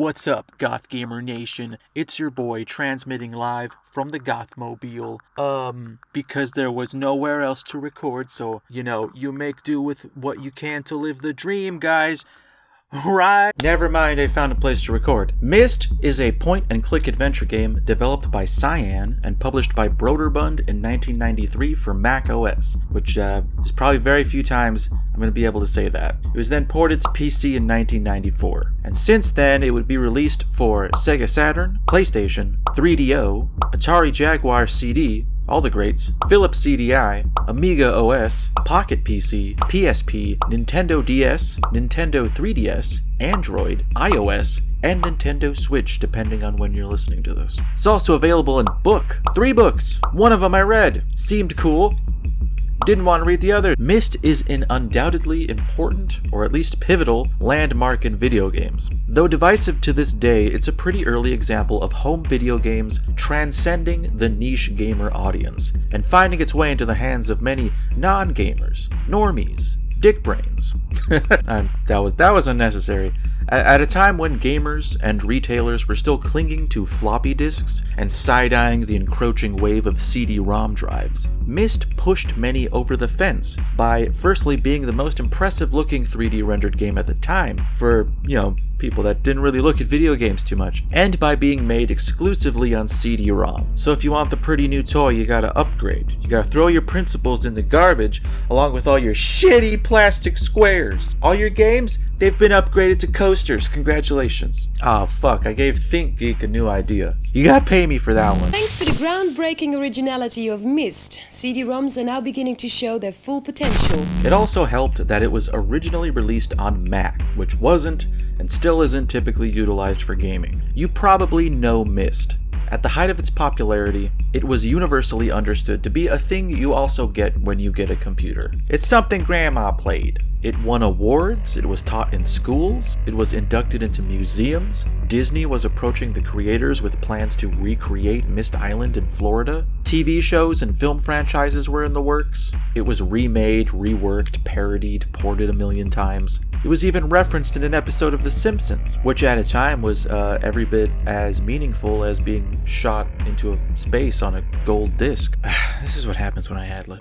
What's up, Goth Gamer Nation? It's your boy transmitting live from the Gothmobile. Because there was nowhere else to record, so, you make do with what you can to live the dream, guys. Right. Never mind, I found a place to record. Myst is a point-and-click adventure game developed by Cyan and published by Broderbund in 1993 for Mac OS, which is probably very few times I'm going to be able to say that. It was then ported to PC in 1994, and since then it would be released for Sega Saturn, PlayStation, 3DO, Atari Jaguar CD, all the greats, Philips CDI, Amiga OS, Pocket PC, PSP, Nintendo DS, Nintendo 3DS, Android, iOS, and Nintendo Switch, depending on when you're listening to this. It's also available in book. 3 books. One of them I read. Seemed cool. Didn't want to read the other. Myst is an undoubtedly important, or at least pivotal, landmark in video games. Though divisive to this day, it's a pretty early example of home video games transcending the niche gamer audience, and finding its way into the hands of many non-gamers, normies, dick brains. That was unnecessary. At a time when gamers and retailers were still clinging to floppy disks and side-eyeing the encroaching wave of CD-ROM drives, Myst pushed many over the fence by firstly being the most impressive-looking 3D rendered game at the time for, people that didn't really look at video games too much, and by being made exclusively on CD-ROM. So if you want the pretty new toy, you gotta upgrade. You gotta throw your principles in the garbage, along with all your shitty plastic squares. All your games, they've been upgraded to coasters. Congratulations. Oh fuck, I gave ThinkGeek a new idea. You gotta pay me for that one. Thanks to the groundbreaking originality of Myst, CD-ROMs are now beginning to show their full potential. It also helped that it was originally released on Mac, which wasn't, and still isn't typically utilized for gaming. You probably know Myst. At the height of its popularity, it was universally understood to be a thing you also get when you get a computer. It's something Grandma played. It won awards, it was taught in schools, it was inducted into museums. Disney was approaching the creators with plans to recreate Myst Island in Florida. TV shows and film franchises were in the works. It was remade, reworked, parodied, ported a million times. It was even referenced in an episode of The Simpsons, which at a time was every bit as meaningful as being shot into a space on a gold disc. This is what happens when I ad-lib.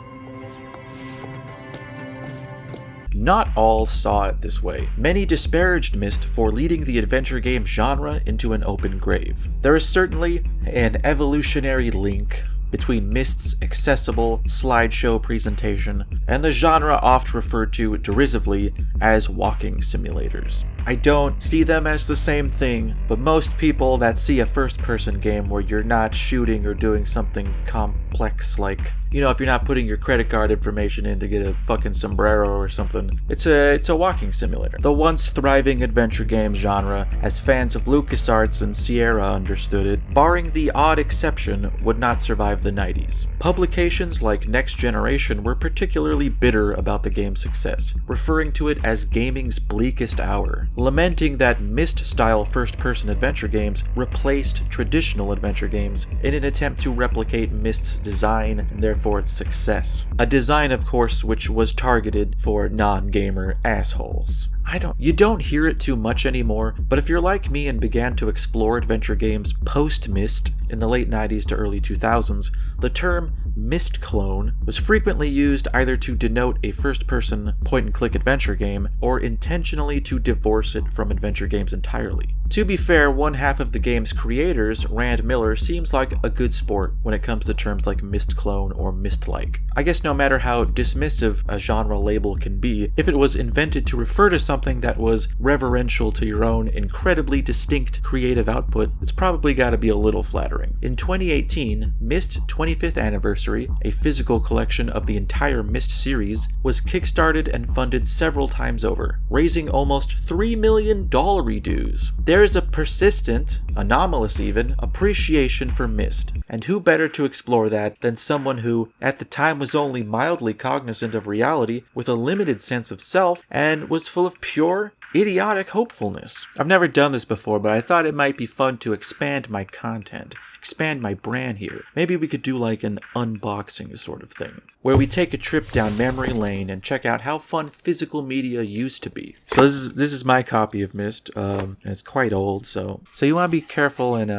Not all saw it this way. Many disparaged Myst for leading the adventure game genre into an open grave. There is certainly an evolutionary link between Myst's accessible slideshow presentation and the genre oft referred to derisively as walking simulators. I don't see them as the same thing, but most people that see a first-person game where you're not shooting or doing something complex like, if you're not putting your credit card information in to get a fucking sombrero or something, it's a walking simulator. The once thriving adventure game genre, as fans of LucasArts and Sierra understood it, barring the odd exception, would not survive the 90s. Publications like Next Generation were particularly bitter about the game's success, referring to it as gaming's bleakest hour, lamenting that Myst-style first-person adventure games replaced traditional adventure games in an attempt to replicate Myst's design and therefore its success. A design, of course, which was targeted for non-gamer assholes. You don't hear it too much anymore, but if you're like me and began to explore adventure games post-Myst in the late 90s to early 2000s, the term Myst clone was frequently used either to denote a first-person point-and-click adventure game or intentionally to divorce it from adventure games entirely. To be fair, one half of the game's creators, Rand Miller, seems like a good sport when it comes to terms like Myst clone or Myst-like. I guess no matter how dismissive a genre label can be, if it was invented to refer to something that was reverential to your own incredibly distinct creative output, it's probably gotta be a little flattering. In 2018, Myst 25th Anniversary, a physical collection of the entire Myst series, was kickstarted and funded several times over, raising almost $3 million dues. There is a persistent, anomalous even, appreciation for Myst, and who better to explore that than someone who, at the time, was only mildly cognizant of reality, with a limited sense of self, and was full of pure, idiotic hopefulness. I've never done this before, but I thought it might be fun to expand my content, expand my brand here. Maybe we could do like an unboxing sort of thing, where we take a trip down memory lane and check out how fun physical media used to be. So this is my copy of Myst, and it's quite old, so you want to be careful and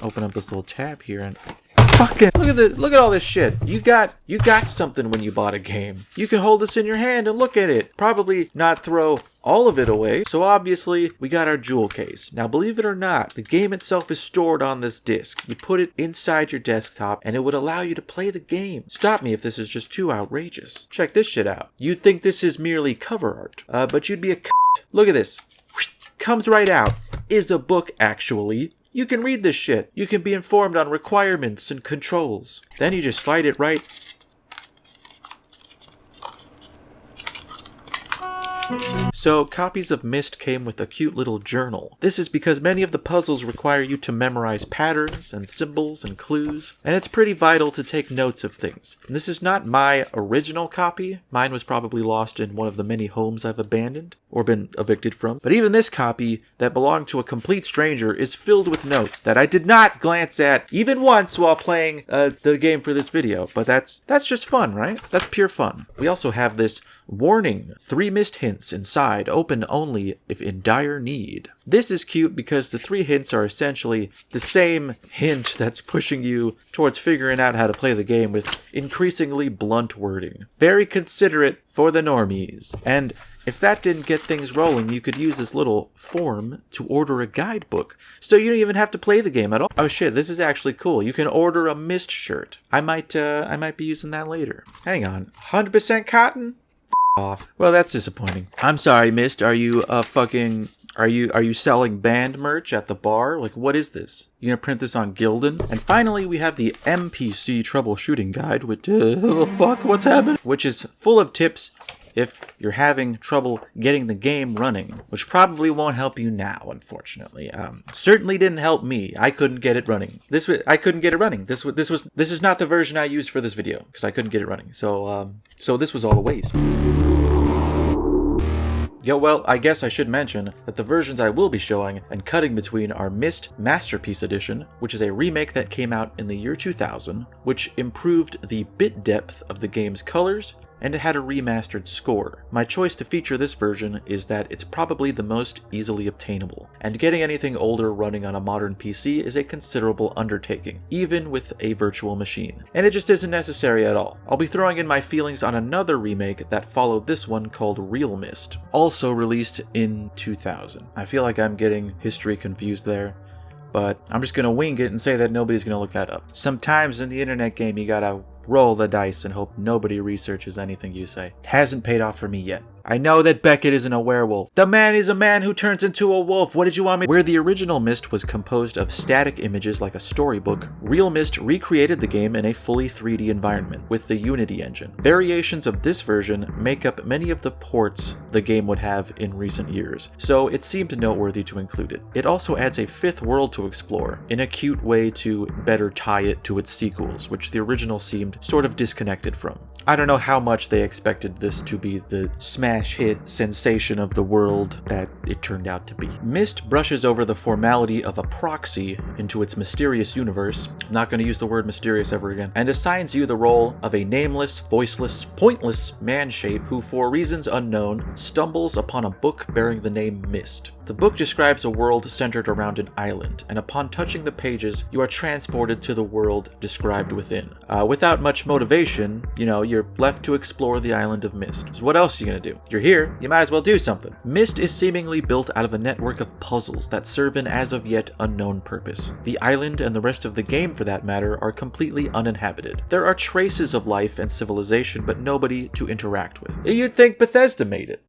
open up this little tab here and fucking look at all this shit. You got something when you bought a game. You can hold this in your hand and look at it. Probably not throw all of it away. So obviously we got our jewel case. Now believe it or not, the game itself is stored on this disc. You put it inside your desktop and it would allow you to play the game. Stop me if this is just too outrageous. Check this shit out. You'd think this is merely cover art, but you'd be a c***. Look at this. Comes right out. Is a book actually. You can read this shit. You can be informed on requirements and controls. Then you just slide it right. So, copies of Myst came with a cute little journal. This is because many of the puzzles require you to memorize patterns and symbols and clues, and it's pretty vital to take notes of things. And this is not my original copy. Mine was probably lost in one of the many homes I've abandoned or been evicted from. But even this copy that belonged to a complete stranger is filled with notes that I did not glance at even once while playing the game for this video. But that's just fun, right? That's pure fun. We also have this warning, 3 Myst hints inside, open only if in dire need. This is cute because the 3 hints are essentially the same hint that's pushing you towards figuring out how to play the game with increasingly blunt wording. Very considerate for the normies. And if that didn't get things rolling, you could use this little form to order a guidebook. So you don't even have to play the game at all. Oh shit, this is actually cool. You can order a Myst shirt. I might be using that later. Hang on. 100% cotton? Off. Well, that's disappointing. I'm sorry, Myst. Are you are you selling band merch at the bar? Like, what is this? You gonna print this on Gildan? And finally, we have the MPC troubleshooting guide, which fuck, what's happening? Which is full of tips if you're having trouble getting the game running, which probably won't help you now, unfortunately. Certainly didn't help me. I couldn't get it running. I couldn't get it running. This is not the version I used for this video because I couldn't get it running. So this was all a waste. Well, I guess I should mention that the versions I will be showing and cutting between are Myst Masterpiece Edition, which is a remake that came out in the year 2000, which improved the bit depth of the game's colors, and it had a remastered score. My choice to feature this version is that it's probably the most easily obtainable, and getting anything older running on a modern PC is a considerable undertaking, even with a virtual machine. And it just isn't necessary at all. I'll be throwing in my feelings on another remake that followed this one called Real Myst, also released in 2000. I feel like I'm getting history confused there, but I'm just gonna wing it and say that nobody's gonna look that up. Sometimes in the internet game you gotta roll the dice and hope nobody researches anything you say. It hasn't paid off for me yet. I know that Beckett isn't a werewolf. The man is a man who turns into a wolf. What did you want me? Where the original Myst was composed of static images like a storybook, Real Myst recreated the game in a fully 3D environment with the Unity engine. Variations of this version make up many of the ports the game would have in recent years, so it seemed noteworthy to include it. It also adds a 5th world to explore, in a cute way to better tie it to its sequels, which the original seemed sort of disconnected from. I don't know how much they expected this to be the smash hit sensation of the world that it turned out to be. Myst brushes over the formality of a proxy into its mysterious universe, I'm not going to use the word mysterious ever again, and assigns you the role of a nameless, voiceless, pointless man-shape who, for reasons unknown, stumbles upon a book bearing the name Myst. The book describes a world centered around an island, and upon touching the pages, you are transported to the world described within. Without much motivation, you're left to explore the island of Myst. So what else are you gonna do? You're here, you might as well do something. Myst is seemingly built out of a network of puzzles that serve an as of yet unknown purpose. The island, and the rest of the game for that matter, are completely uninhabited. There are traces of life and civilization, but nobody to interact with. You'd think Bethesda made it.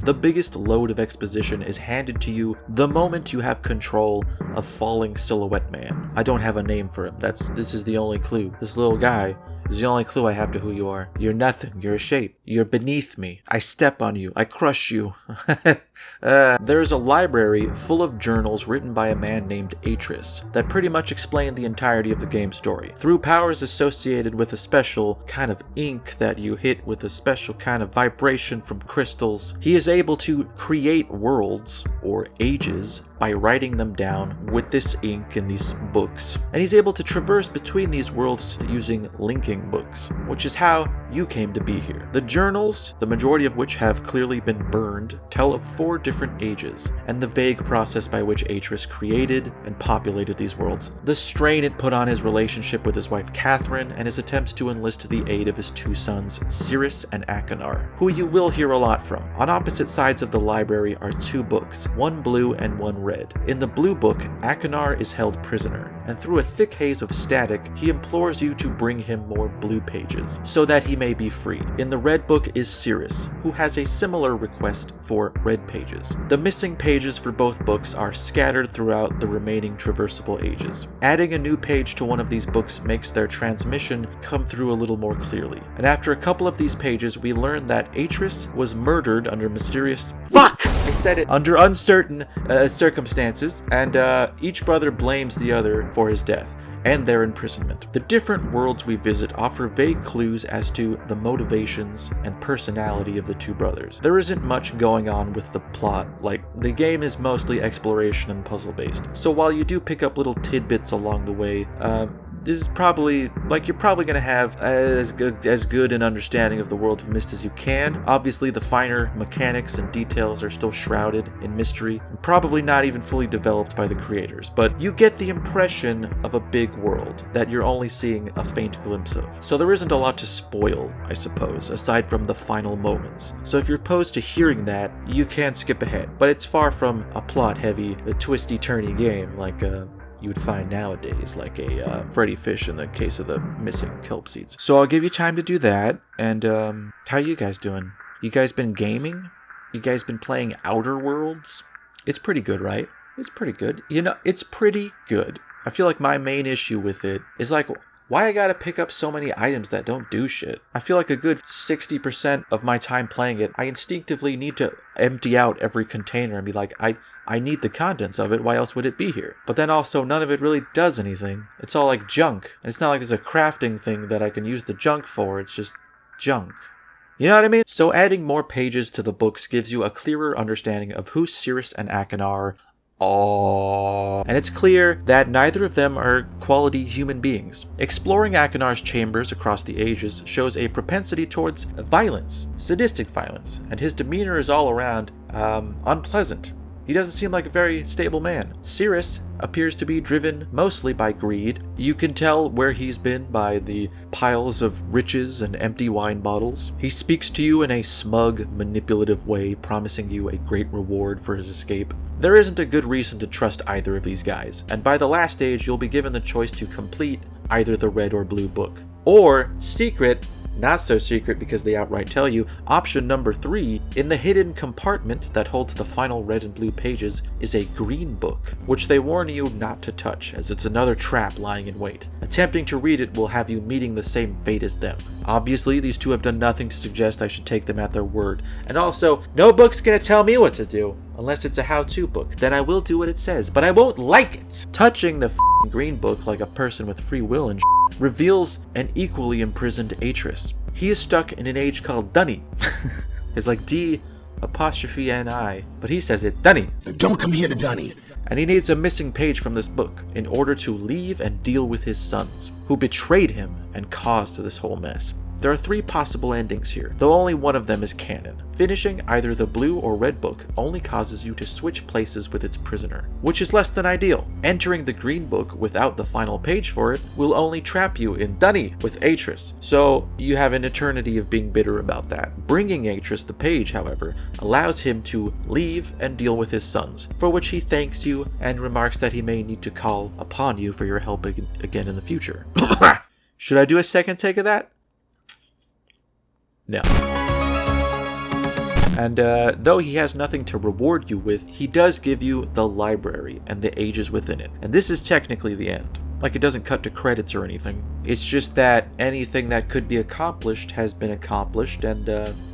The biggest load of exposition is handed to you the moment you have control of Falling Silhouette Man. I don't have a name for him. This is the only clue. This little guy is the only clue I have to who you are. You're nothing. You're a shape. You're beneath me. I step on you. I crush you. There's a library full of journals written by a man named Atris that pretty much explain the entirety of the game's story. Through powers associated with a special kind of ink that you hit with a special kind of vibration from crystals, he is able to create worlds, or ages, by writing them down with this ink in these books. And he's able to traverse between these worlds using linking books, which is how you came to be here. The journals, the majority of which have clearly been burned, tell of 4 different ages, and the vague process by which Atris created and populated these worlds, the strain it put on his relationship with his wife Catherine, and his attempts to enlist the aid of his 2 sons, Cirrus and Achenar, who you will hear a lot from. On opposite sides of the library are 2 books, one blue and one red. In the blue book, Achenar is held prisoner, and through a thick haze of static, he implores you to bring him more blue pages, so that he may be free. In the red book is Cirrus, who has a similar request for red pages. The missing pages for both books are scattered throughout the remaining traversable ages. Adding a new page to one of these books makes their transmission come through a little more clearly. And after a couple of these pages, we learn that Atris was murdered under mysterious— Fuck! I said it! Under uncertain circumstances, and each brother blames the other for his death and their imprisonment. The different worlds we visit offer vague clues as to the motivations and personality of the 2 brothers. There isn't much going on with the plot, like, the game is mostly exploration and puzzle based, so while you do pick up little tidbits along the way, this is probably, like, you're probably going to have as good an understanding of the world of Myst as you can. Obviously, the finer mechanics and details are still shrouded in mystery, and probably not even fully developed by the creators, but you get the impression of a big world that you're only seeing a faint glimpse of. So there isn't a lot to spoil, I suppose, aside from the final moments. So if you're opposed to hearing that, you can skip ahead, but it's far from a plot-heavy, twisty-turny game like you would find nowadays, like a Freddy Fish in the case of the missing kelp seeds. So I'll give you time to do that, and how you guys doing? You guys been gaming? You guys been playing Outer Worlds? It's pretty good, right? It's pretty good. You know, it's pretty good. I feel like my main issue with it is like, why I gotta pick up so many items that don't do shit? I feel like a good 60% of my time playing it, I instinctively need to empty out every container and be like, I need the contents of it, why else would it be here? But then also, none of it really does anything. It's all like junk. And it's not like there's a crafting thing that I can use the junk for, it's just junk. You know what I mean? So adding more pages to the books gives you a clearer understanding of who Cirrus and Achenar are. And it's clear that neither of them are quality human beings. Exploring Achenar's chambers across the ages shows a propensity towards violence, sadistic violence, and his demeanor is all around unpleasant. He doesn't seem like a very stable man. Cirrus appears to be driven mostly by greed. You can tell where he's been by the piles of riches and empty wine bottles. He speaks to you in a smug, manipulative way, promising you a great reward for his escape. There isn't a good reason to trust either of these guys, and by the last stage you'll be given the choice to complete either the red or blue book. Or, secret, not so secret because they outright tell you, option number 3, in the hidden compartment that holds the final red and blue pages is a green book, which they warn you not to touch as it's another trap lying in wait. Attempting to read it will have you meeting the same fate as them. Obviously, these two have done nothing to suggest I should take them at their word, and also, no book's gonna tell me what to do, unless it's a how-to book. Then I will do what it says, but I won't like it. Touching the green book like a person with free will and reveals an equally imprisoned Atris. He is stuck in an age called Dunny. It's like D''Ni, but he says it Dunny. Don't come here to Dunny. And he needs a missing page from this book in order to leave and deal with his sons, who betrayed him and caused this whole mess. There are 3 possible endings here, though only one of them is canon. Finishing either the blue or red book only causes you to switch places with its prisoner, which is less than ideal. Entering the green book without the final page for it will only trap you in Dunny with Atris, so you have an eternity of being bitter about that. Bringing Atris the page, however, allows him to leave and deal with his sons, for which he thanks you and remarks that he may need to call upon you for your help again in the future. Should I do a second take of that? No. And though he has nothing to reward you with, he does give you the library and the ages within it. And this is technically the end. Like, it doesn't cut to credits or anything. It's just that anything that could be accomplished has been accomplished, and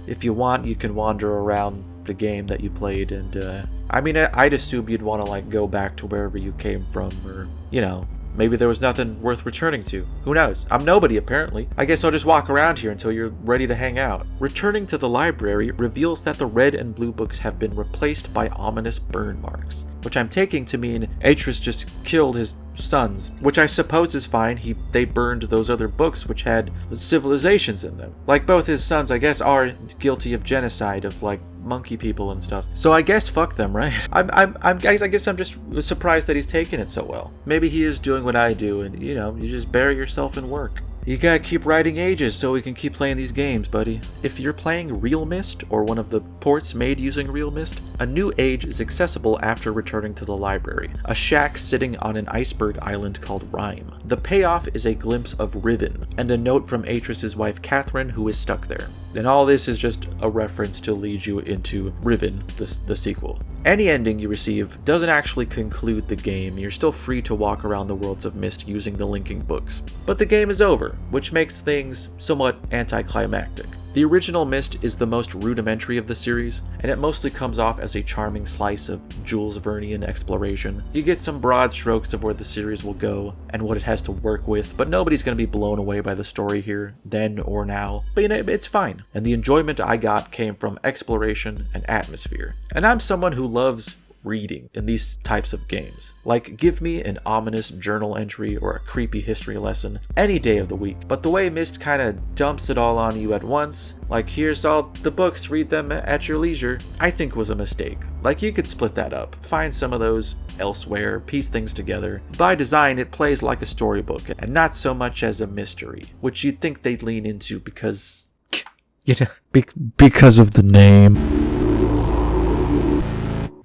if you want, you can wander around the game that you played, and I mean, I'd assume you'd want to, like, go back to wherever you came from, or, you know, maybe there was nothing worth returning to. Who knows? I'm nobody, apparently. I guess I'll just walk around here until you're ready to hang out. Returning to the library reveals that the red and blue books have been replaced by ominous burn marks, which I'm taking to mean Atreus just killed his sons, which I suppose is fine. They burned those other books which had civilizations in them. Like, both his sons, I guess, are guilty of genocide of, like, monkey people and stuff. So I guess fuck them, right? I guess I'm just surprised that he's taking it so well. Maybe he is doing what I do, and, you know, you just bury yourself in work. You gotta keep writing ages so we can keep playing these games, buddy. If you're playing Real Myst, or one of the ports made using Real Myst, a new age is accessible after returning to the library, a shack sitting on an iceberg island called Rime. The payoff is a glimpse of Riven, and a note from Atreus' wife Catherine, who is stuck there. And all this is just a reference to lead you into Riven, the sequel. Any ending you receive doesn't actually conclude the game. You're still free to walk around the worlds of Myst using the linking books. But the game is over, which makes things somewhat anticlimactic. The original Myst is the most rudimentary of the series, and it mostly comes off as a charming slice of Jules Vernean exploration. You get some broad strokes of where the series will go and what it has to work with, but nobody's going to be blown away by the story here, then or now. But you know, it's fine. And the enjoyment I got came from exploration and atmosphere. And I'm someone who loves reading in these types of games. Like, give me an ominous journal entry or a creepy history lesson any day of the week. But the way Myst kind of dumps it all on you at once, like, here's all the books, read them at your leisure, I think was a mistake. Like, you could split that up, find some of those elsewhere, piece things together. By design, it plays like a storybook and not so much as a mystery, which you'd think they'd lean into because, you know, because of the name.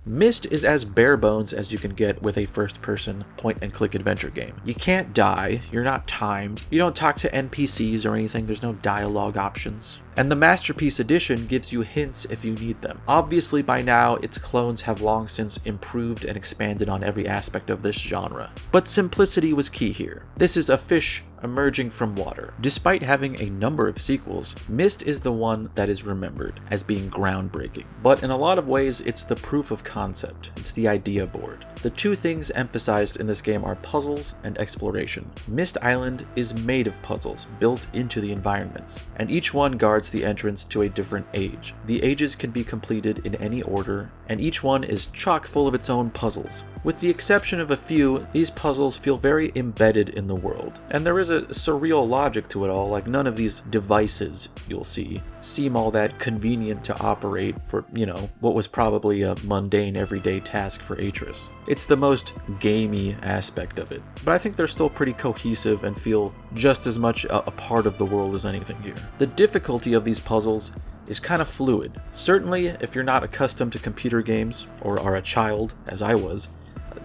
Myst is as bare bones as you can get with a first-person point-and-click adventure game. You can't die, you're not timed, you don't talk to NPCs or anything, there's no dialogue options. And the Masterpiece Edition gives you hints if you need them. Obviously by now, its clones have long since improved and expanded on every aspect of this genre. But simplicity was key here. This is a fish emerging from water. Despite having a number of sequels, Myst is the one that is remembered as being groundbreaking. But in a lot of ways, it's the proof of concept. It's the idea board. The two things emphasized in this game are puzzles and exploration. Myst Island is made of puzzles built into the environments, and each one guards the entrance to a different age. The ages can be completed in any order, and each one is chock full of its own puzzles. With the exception of a few, these puzzles feel very embedded in the world, and there is a surreal logic to it all. Like, none of these devices you'll see seem all that convenient to operate for, you know, what was probably a mundane everyday task for Atreus. It's the most gamey aspect of it, but I think they're still pretty cohesive and feel just as much a part of the world as anything here. The difficulty of these puzzles is kind of fluid. Certainly, if you're not accustomed to computer games, or are a child, as I was,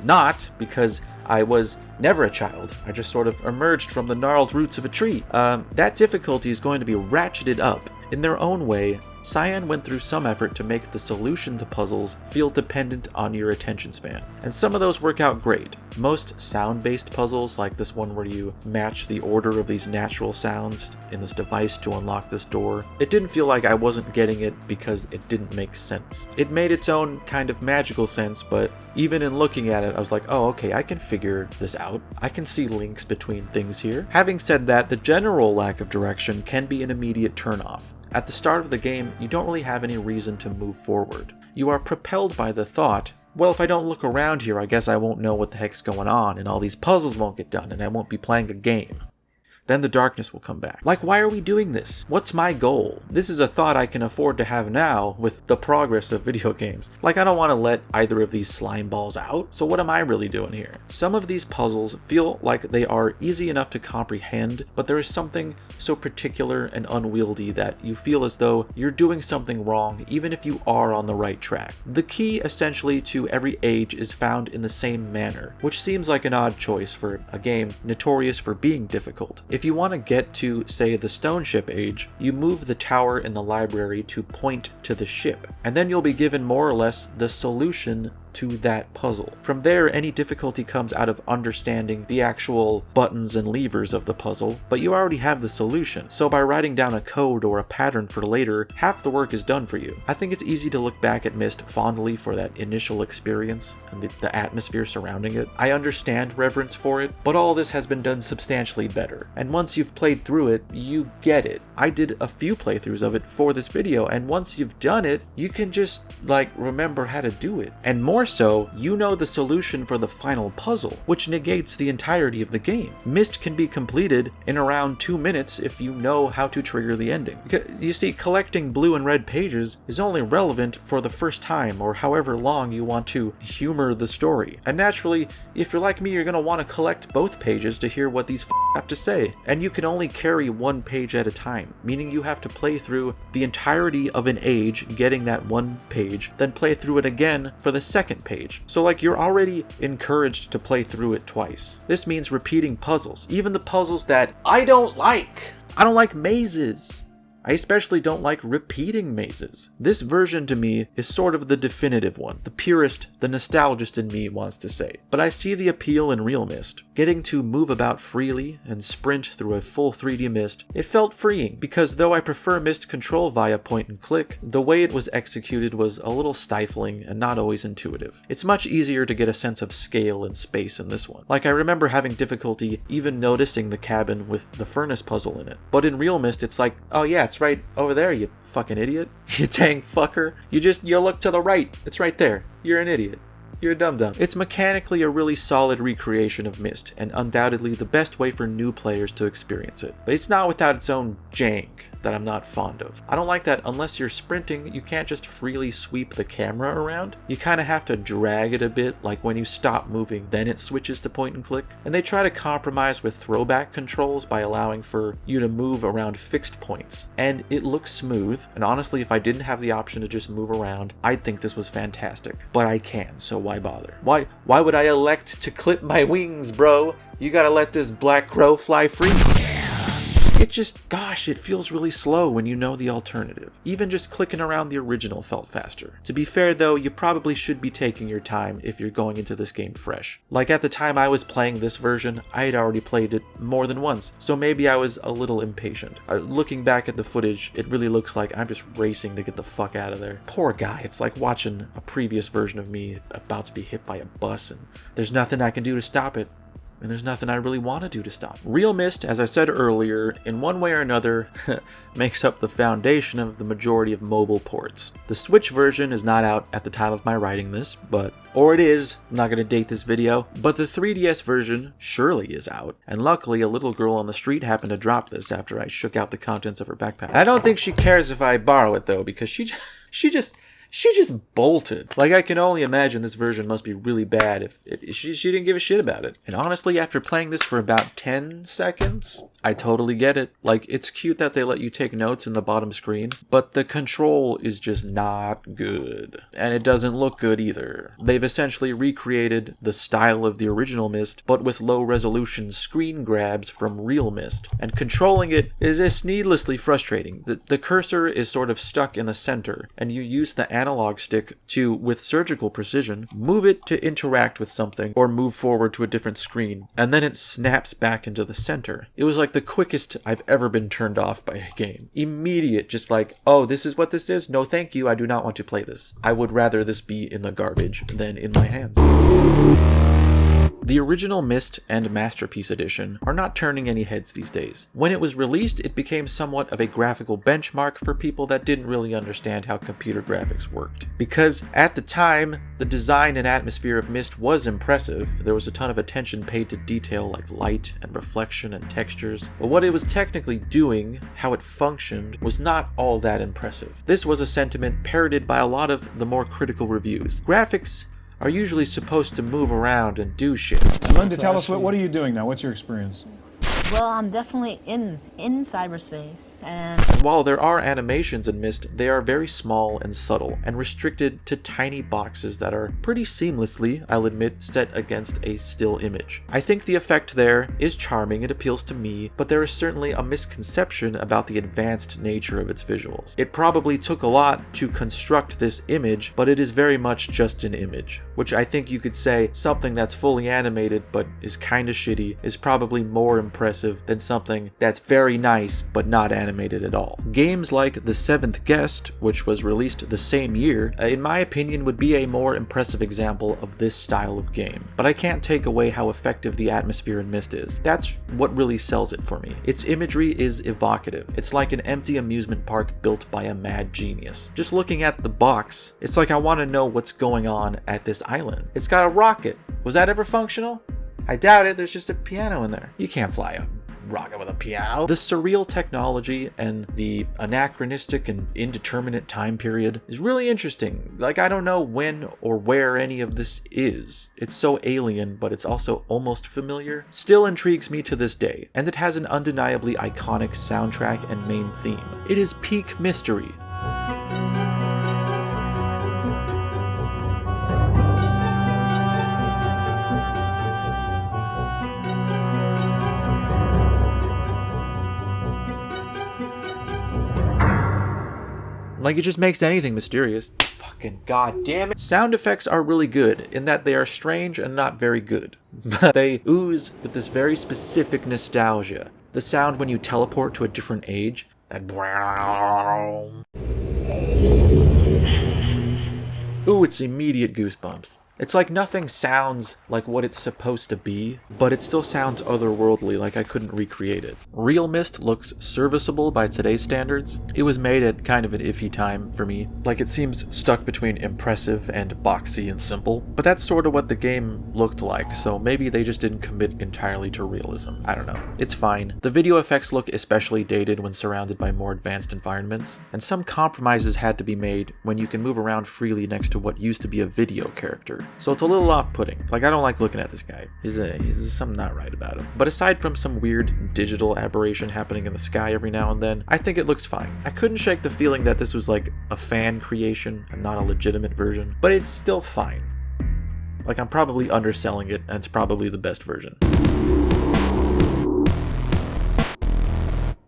not because I was never a child, I just sort of emerged from the gnarled roots of a tree, that difficulty is going to be ratcheted up. In their own way, Cyan went through some effort to make the solution to puzzles feel dependent on your attention span, and some of those work out great. Most sound-based puzzles, like this one where you match the order of these natural sounds in this device to unlock this door, it didn't feel like I wasn't getting it because it didn't make sense. It made its own kind of magical sense, but even in looking at it, I was like, oh, okay, I can figure this out. I can see links between things here. Having said that, the general lack of direction can be an immediate turnoff. At the start of the game, you don't really have any reason to move forward. You are propelled by the thought, well, if I don't look around here, I guess I won't know what the heck's going on, and all these puzzles won't get done, and I won't be playing a game. Then the darkness will come back. Like, why are we doing this? What's my goal? This is a thought I can afford to have now with the progress of video games. Like, I don't want to let either of these slime balls out, so what am I really doing here? Some of these puzzles feel like they are easy enough to comprehend, but there is something so particular and unwieldy that you feel as though you're doing something wrong even if you are on the right track. The key essentially to every age is found in the same manner, which seems like an odd choice for a game notorious for being difficult. If you want to get to, say, the stone ship age, you move the tower in the library to point to the ship, and then you'll be given more or less the solution to that puzzle. From there, any difficulty comes out of understanding the actual buttons and levers of the puzzle, but you already have the solution. So by writing down a code or a pattern for later, half the work is done for you. I think it's easy to look back at Myst fondly for that initial experience and the atmosphere surrounding it. I understand reverence for it, but all this has been done substantially better. And once you've played through it, you get it. I did a few playthroughs of it for this video, and once you've done it, you can just, like, remember how to do it. And more so, you know the solution for the final puzzle, which negates the entirety of the game. Myst can be completed in around 2 minutes if you know how to trigger the ending. You see, collecting blue and red pages is only relevant for the first time or however long you want to humor the story. And naturally, if you're like me, you're going to want to collect both pages to hear what these have to say. And you can only carry one page at a time, meaning you have to play through the entirety of an age getting that one page, then play through it again for the second page. So like, you're already encouraged to play through it twice. This means repeating puzzles, even the puzzles that I don't like. I don't like mazes. I especially don't like repeating mazes. This version to me is sort of the definitive one, the purist, the nostalgist in me wants to say. But I see the appeal in real Myst. Getting to move about freely and sprint through a full 3D Myst, it felt freeing, because though I prefer Myst control via point and click, the way it was executed was a little stifling and not always intuitive. It's much easier to get a sense of scale and space in this one. Like, I remember having difficulty even noticing the cabin with the furnace puzzle in it. But in real Myst, it's like, oh yeah, it's right over there, you fucking idiot. You dang fucker. You look to the right. It's right there. You're an idiot. You're a dum-dum. It's mechanically a really solid recreation of Myst, and undoubtedly the best way for new players to experience it. But it's not without its own jank that I'm not fond of. I don't like that unless you're sprinting, you can't just freely sweep the camera around. You kind of have to drag it a bit, like when you stop moving, then it switches to point and click. And they try to compromise with throwback controls by allowing for you to move around fixed points. And it looks smooth, and honestly, if I didn't have the option to just move around, I'd think this was fantastic. But I can, so why bother? Why would I elect to clip my wings, bro? You gotta let this black crow fly free. It just, gosh, it feels really slow when you know the alternative. Even just clicking around the original felt faster. To be fair though, you probably should be taking your time if you're going into this game fresh. Like at the time I was playing this version, I had already played it more than once, so maybe I was a little impatient. Looking back at the footage, it really looks like I'm just racing to get the fuck out of there. Poor guy, it's like watching a previous version of me about to be hit by a bus and there's nothing I can do to stop it. And there's nothing I really want to do to stop. Real Myst, as I said earlier, in one way or another, makes up the foundation of the majority of mobile ports. The Switch version is not out at the time of my writing this, or it is, I'm not going to date this video, but the 3DS version surely is out. And luckily, a little girl on the street happened to drop this after I shook out the contents of her backpack. I don't think she cares if I borrow it though, because she just bolted. Like, I can only imagine this version must be really bad if she didn't give a shit about it. And honestly, after playing this for about 10 seconds, I totally get it. Like, it's cute that they let you take notes in the bottom screen, but the control is just not good. And it doesn't look good either. They've essentially recreated the style of the original Myst, but with low resolution screen grabs from real Myst. And controlling it is just needlessly frustrating. The cursor is sort of stuck in the center, and you use the analog stick to, with surgical precision, move it to interact with something or move forward to a different screen, and then it snaps back into the center. It was like the quickest I've ever been turned off by a game. Immediate, just like, oh, this is what this is? No thank you, I do not want to play this. I would rather this be in the garbage than in my hands. The original Myst and Masterpiece Edition are not turning any heads these days. When it was released, it became somewhat of a graphical benchmark for people that didn't really understand how computer graphics worked. Because at the time, the design and atmosphere of Myst was impressive. There was a ton of attention paid to detail like light and reflection and textures, but what it was technically doing, how it functioned, was not all that impressive. This was a sentiment parroted by a lot of the more critical reviews. Graphics are usually supposed to move around and do shit. Linda, tell us, what are you doing now? What's your experience? Well, I'm definitely in cyberspace, and while there are animations in Myst, they are very small and subtle, and restricted to tiny boxes that are pretty seamlessly, I'll admit, set against a still image. I think the effect there is charming, it appeals to me, but there is certainly a misconception about the advanced nature of its visuals. It probably took a lot to construct this image, but it is very much just an image, which I think you could say something that's fully animated but is kinda shitty is probably more impressive than something that's very nice but not animated at all. Games like The Seventh Guest, which was released the same year, in my opinion would be a more impressive example of this style of game. But I can't take away how effective the atmosphere in Myst is. That's what really sells it for me. Its imagery is evocative. It's like an empty amusement park built by a mad genius. Just looking at the box, it's like I want to know what's going on at this island. It's got a rocket. Was that ever functional? I doubt it, there's just a piano in there. You can't fly a rocket with a piano. The surreal technology and the anachronistic and indeterminate time period is really interesting. Like, I don't know when or where any of this is. It's so alien, but it's also almost familiar. Still intrigues me to this day, and it has an undeniably iconic soundtrack and main theme. It is peak mystery. Like, it just makes anything mysterious. Fucking goddamn it. Sound effects are really good in that they are strange and not very good. But they ooze with this very specific nostalgia. The sound when you teleport to a different age. That ooh, it's immediate goosebumps. It's like nothing sounds like what it's supposed to be, but it still sounds otherworldly, like I couldn't recreate it. Real Myst looks serviceable by today's standards. It was made at kind of an iffy time for me. Like, it seems stuck between impressive and boxy and simple, but that's sort of what the game looked like, so maybe they just didn't commit entirely to realism. I don't know. It's fine. The video effects look especially dated when surrounded by more advanced environments, and some compromises had to be made when you can move around freely next to what used to be a video character. So it's a little off-putting. Like, I don't like looking at this guy. He's something not right about him. But aside from some weird digital aberration happening in the sky every now and then, I think it looks fine. I couldn't shake the feeling that this was like a fan creation and not a legitimate version, but it's still fine. Like, I'm probably underselling it, and it's probably the best version.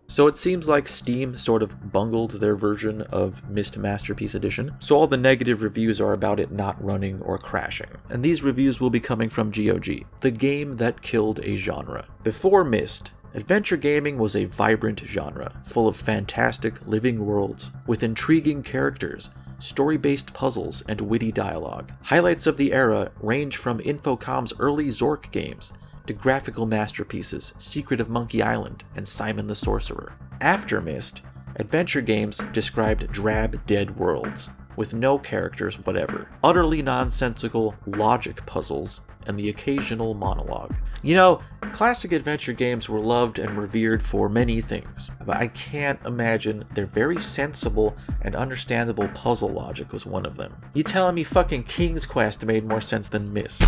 So it seems like Steam sort of bungled their version of Myst Masterpiece Edition, so all the negative reviews are about it not running or crashing. And these reviews will be coming from GOG, the game that killed a genre. Before Myst, adventure gaming was a vibrant genre, full of fantastic living worlds, with intriguing characters, story-based puzzles, and witty dialogue. Highlights of the era range from Infocom's early Zork games, to graphical masterpieces Secret of Monkey Island and Simon the Sorcerer. After Myst, adventure games described drab, dead worlds, with no characters whatever, utterly nonsensical logic puzzles, and the occasional monologue. You know, classic adventure games were loved and revered for many things, but I can't imagine their very sensible and understandable puzzle logic was one of them. You telling me fucking King's Quest made more sense than Myst?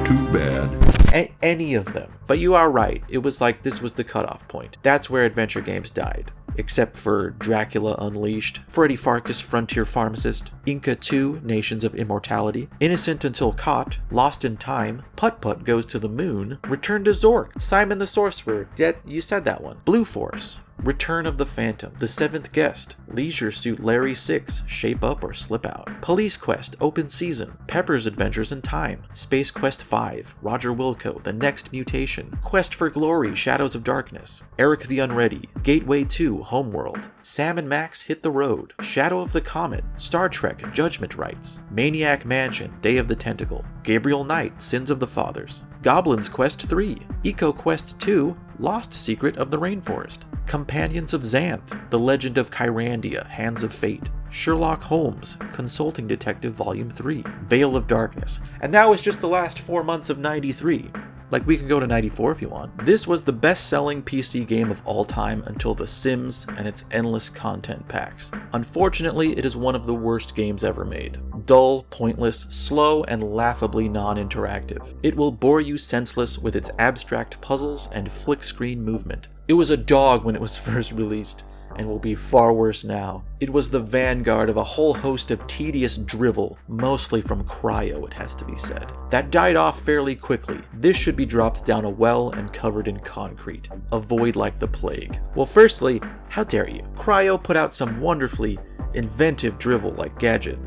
Too bad. Any of them. But you are right, it was like this was the cutoff point. That's where adventure games died. Except for Dracula Unleashed, Freddy Farkas Frontier Pharmacist, Inca 2 Nations of Immortality, Innocent Until Caught, Lost in Time, Putt Putt Goes to the Moon, Return to Zork, Simon the Sorcerer, you said that one, Blue Force, Return of the Phantom, The Seventh Guest, Leisure Suit Larry 6, Shape Up or Slip Out, Police Quest, Open Season, Pepper's Adventures in Time, Space Quest 5, Roger Wilco, The Next Mutation, Quest for Glory, Shadows of Darkness, Eric the Unready, Gateway 2, Homeworld, Sam and Max Hit the Road, Shadow of the Comet, Star Trek, Judgment Rights, Maniac Mansion, Day of the Tentacle, Gabriel Knight, Sins of the Fathers, Goblin's Quest 3, Eco Quest 2, Lost Secret of the Rainforest, Companions of Xanth, The Legend of Kyrandia, Hands of Fate, Sherlock Holmes, Consulting Detective Volume 3, Veil of Darkness, and that was just the last 4 months of 93. Like, we can go to 94 if you want. This was the best-selling PC game of all time until The Sims and its endless content packs. Unfortunately, it is one of the worst games ever made. Dull, pointless, slow, and laughably non-interactive. It will bore you senseless with its abstract puzzles and flick screen movement. It was a dog when it was first released, and will be far worse now. It was the vanguard of a whole host of tedious drivel, mostly from Cryo, it has to be said, that died off fairly quickly. This should be dropped down a well and covered in concrete. Avoid like the plague. Well, firstly, how dare you? Cryo put out some wonderfully inventive drivel like Gadget.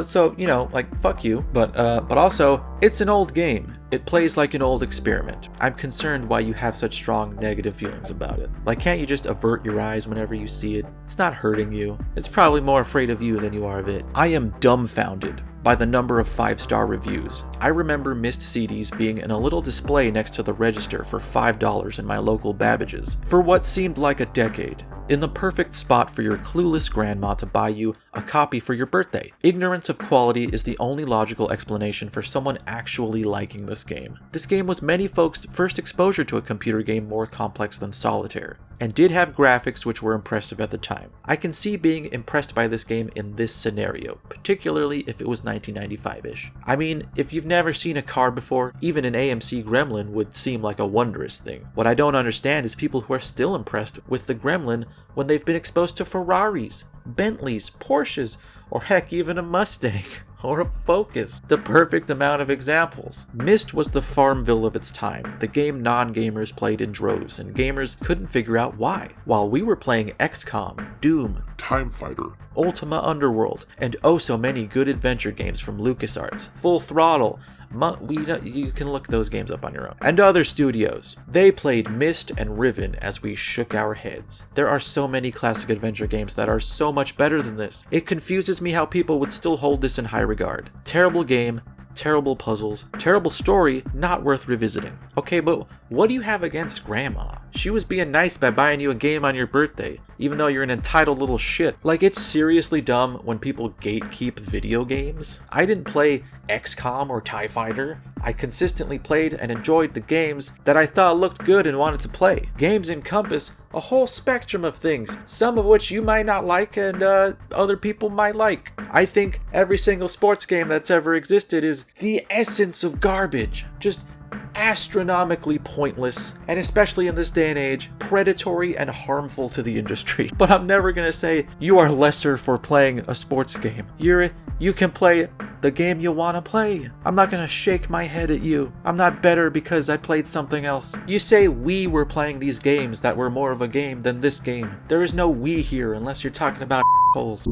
So, you know, like, fuck you. But also, it's an old game. It plays like an old experiment. I'm concerned why you have such strong negative feelings about it. Like, can't you just avert your eyes whenever you see it? It's not hurting you. It's probably more afraid of you than you are of it. I am dumbfounded by the number of 5-star reviews. I remember Myst CDs being in a little display next to the register for $5 in my local Babbage's for what seemed like a decade. In the perfect spot for your clueless grandma to buy you a copy for your birthday. Ignorance of quality is the only logical explanation for someone actually liking this game. This game was many folks' first exposure to a computer game more complex than Solitaire, and did have graphics which were impressive at the time. I can see being impressed by this game in this scenario, particularly if it was 1995-ish. I mean, if you've never seen a car before, even an AMC Gremlin would seem like a wondrous thing. What I don't understand is people who are still impressed with the Gremlin when they've been exposed to Ferraris, Bentleys, Porsches, or heck, even a Mustang. Or a Focus. The perfect amount of examples. Myst was the Farmville of its time, the game non-gamers played in droves, and gamers couldn't figure out why. While we were playing XCOM, Doom, Time Fighter, Ultima Underworld, and oh so many good adventure games from LucasArts, Full Throttle, you can look those games up on your own, and other studios. They played Myst and Riven as we shook our heads. There are so many classic adventure games that are so much better than this. It confuses me how people would still hold this in high regard. Terrible game, terrible puzzles, terrible story, not worth revisiting. Okay, but what do you have against Grandma? She was being nice by buying you a game on your birthday, even though you're an entitled little shit. Like, it's seriously dumb when people gatekeep video games. I didn't play XCOM or TIE Fighter. I consistently played and enjoyed the games that I thought looked good and wanted to play. Games encompass a whole spectrum of things, some of which you might not like and other people might like. I think every single sports game that's ever existed is the essence of garbage. Just astronomically pointless, and especially in this day and age, predatory and harmful to the industry. But I'm never gonna say you are lesser for playing a sports game. You can play the game you want to play. I'm not gonna shake my head at you. I'm not better because I played something else. You say we were playing these games that were more of a game than this game. There is no we here unless you're talking about holes.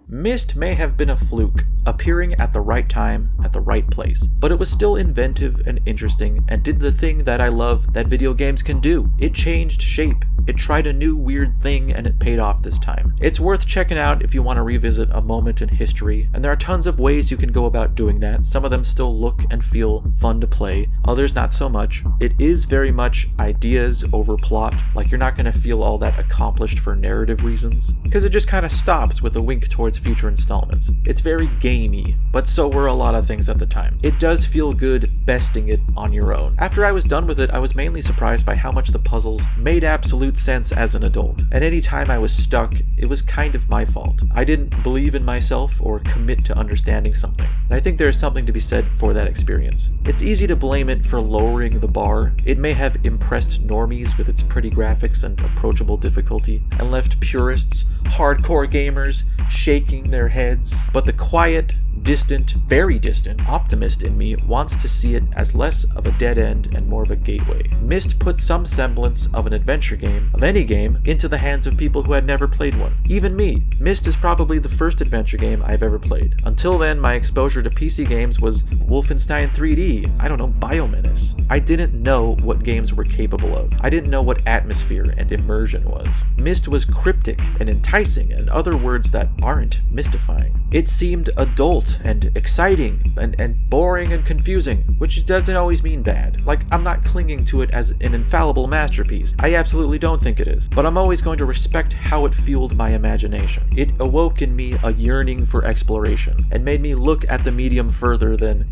Myst may have been a fluke, appearing at the right time, at the right place, but it was still inventive and interesting and did the thing that I love that video games can do. It changed shape. It tried a new weird thing and it paid off this time. It's worth checking out if you want to revisit a moment in history, and there are tons of ways you can go about doing that. Some of them still look and feel fun to play, others not so much. It is very much ideas over plot, like you're not going to feel all that accomplished for narrative reasons, because it just kind of stops with a wink towards future installments. It's very gamey, but so were a lot of things at the time. It does feel good besting it on your own. After I was done with it, I was mainly surprised by how much the puzzles made absolute sense as an adult, and any time I was stuck, it was kind of my fault. I didn't believe in myself or commit to understanding something, and I think there is something to be said for that experience. It's easy to blame it for lowering the bar. It may have impressed normies with its pretty graphics and approachable difficulty, and left purists, hardcore gamers, shaking their heads, but the quiet, distant, very distant optimist in me wants to see it as less of a dead end and more of a gateway. Myst put some semblance of an adventure game, of any game, into the hands of people who had never played one. Even me. Myst is probably the first adventure game I've ever played. Until then, my exposure to PC games was Wolfenstein 3D, Biomenace. I didn't know what games were capable of. I didn't know what atmosphere and immersion was. Myst was cryptic and enticing, and other words that aren't mystifying. It seemed adult and exciting and boring and confusing, which doesn't always mean bad. Like, I'm not clinging to it as an infallible masterpiece. I absolutely don't think it is, but I'm always going to respect how it fueled my imagination. It awoke in me a yearning for exploration and made me look at the medium further than,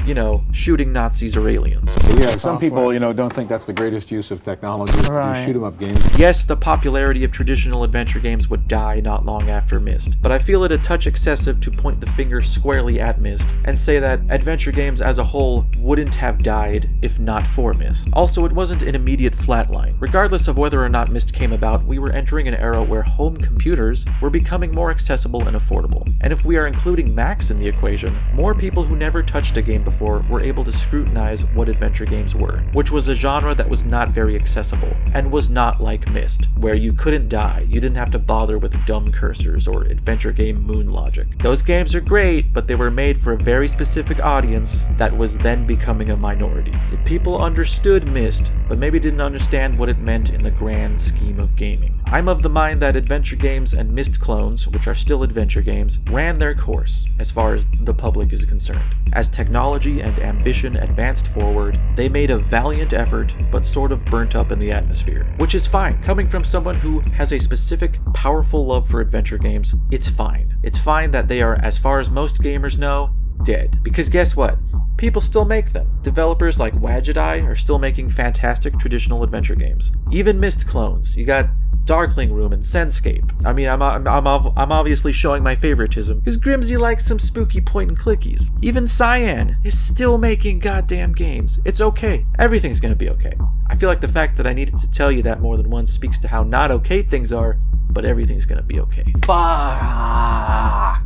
shooting Nazis or aliens. Yeah, some people, don't think that's the greatest use of technology, right. Shoot 'em up games. Yes, the popularity of traditional adventure games would die not long after Myst, but I feel it a touch excessive to point the finger squarely at at Myst and say that adventure games as a whole wouldn't have died if not for Myst. Also, it wasn't an immediate flatline. Regardless of whether or not Myst came about, we were entering an era where home computers were becoming more accessible and affordable. And if we are including Macs in the equation, more people who never touched a game before were able to scrutinize what adventure games were, which was a genre that was not very accessible, and was not like Myst, where you couldn't die, you didn't have to bother with dumb cursors or adventure game moon logic. Those games are great, but they were made for a very specific audience that was then becoming a minority. People understood Myst, but maybe didn't understand what it meant in the grand scheme of gaming. I'm of the mind that adventure games and Myst clones, which are still adventure games, ran their course as far as the public is concerned. As technology and ambition advanced forward, they made a valiant effort, but sort of burnt up in the atmosphere. Which is fine. Coming from someone who has a specific, powerful love for adventure games, it's fine. It's fine that they are, as far as most gamers know, dead. Because guess what? People still make them. Developers like Wadget are still making fantastic traditional adventure games. Even Myst clones. You got Darkling Room and Senscape. I mean, I'm obviously showing my favoritism because Grimsy likes some spooky point-and-clickies. Even Cyan is still making goddamn games. It's okay. Everything's gonna be okay. I feel like the fact that I needed to tell you that more than once speaks to how not okay things are, but everything's gonna be okay. Fuck!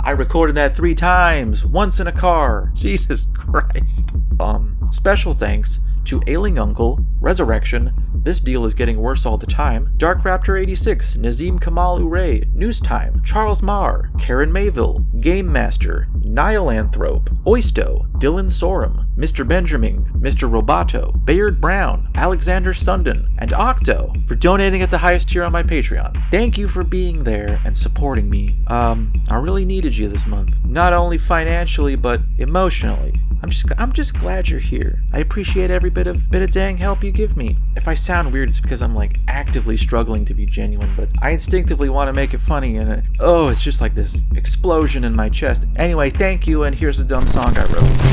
I recorded that 3 times, once in a car. Jesus Christ. Special thanks to Ailing Uncle, Resurrection, This Deal Is Getting Worse All the Time, Dark Raptor 86, Nazim Kamal Uray, Newstime, Charles Marr, Karen Mayville, Game Master, Nihilanthrope, Oysto, Dylan Sorum, Mr. Benjamin, Mr. Roboto, Bayard Brown, Alexander Sundin, and Octo for donating at the highest tier on my Patreon. Thank you for being there and supporting me. I really needed you this month. Not only financially, but emotionally. I'm just glad you're here. I appreciate every bit of dang help you give me. If I sound weird, it's because I'm like actively struggling to be genuine, but I instinctively want to make it funny, and it's just like this explosion in my chest. Anyway, thank you, and here's a dumb song I wrote.